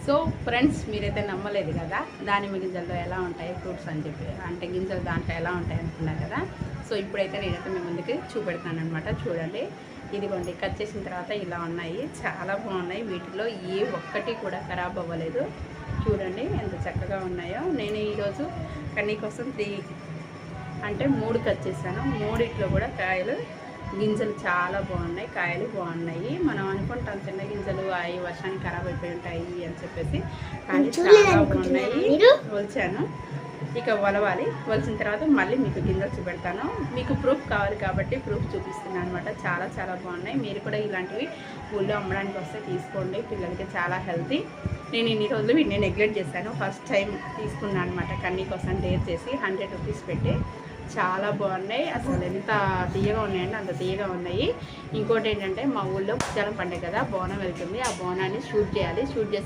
So friends, మీరైతే నమ్మలేదు కదా దానిమ్మ గింజల్లో ఎలా ఉంటాయి ఫ్రూట్స్ అని చెప్పి, అంటే గింజలు దాంట్లో ఎలా ఉంటాయి అనుకున్నారు కదా. సో ఇప్పుడైతే నేనైతే మీ ముందుకి చూపెడతాను అనమాట. చూడండి, ఇదిగోండి కట్ చేసిన తర్వాత ఇలా ఉన్నాయి, చాలా బాగున్నాయి. వీటిలో ఏ ఒక్కటి కూడా ఖరాబ్ అవ్వలేదు. చూడండి ఎంత చక్కగా ఉన్నాయో. నేను ఈరోజు కన్నీ కోసం 3 కట్ చేశాను. 3 కూడా కాయలు గింజలు చాలా బాగున్నాయి, కాయలు బాగున్నాయి. మనం అనుకుంటాం చిన్న గింజలు అవి వర్షానికి ఖరాబ్ అయిపోయి ఉంటాయి అని చెప్పేసి, కానీ చాలా బాగున్నాయి. వలిచాను, ఇక వలవాలి. వలిసిన తర్వాత మళ్ళీ మీకు గింజలు చూపెడతాను. మీకు ప్రూఫ్ కావాలి కాబట్టి ప్రూఫ్ చూపిస్తున్నాను అనమాట. చాలా చాలా బాగున్నాయి. మీరు కూడా ఇలాంటివి ఊళ్ళో అమ్మడానికి వస్తే తీసుకోండి, పిల్లలకి చాలా హెల్తీ. నేను ఇన్ని రోజులు వీటిని నెగ్లెక్ట్ చేశాను. ఫస్ట్ టైం తీసుకున్నాను అనమాట. కన్నీ కోసం డేర్ చేసి 100 రూపీస్ పెట్టి. చాలా బాగున్నాయి, అసలు ఎంత తీయగా ఉన్నాయండి, అంత తీయగా ఉన్నాయి. ఇంకోటి ఏంటంటే మా ఊళ్ళో పుష్కరం పండుగ కదా, బోనం వెళ్తుంది. ఆ బోనాన్ని షూట్ చేయాలి. షూట్ చేసి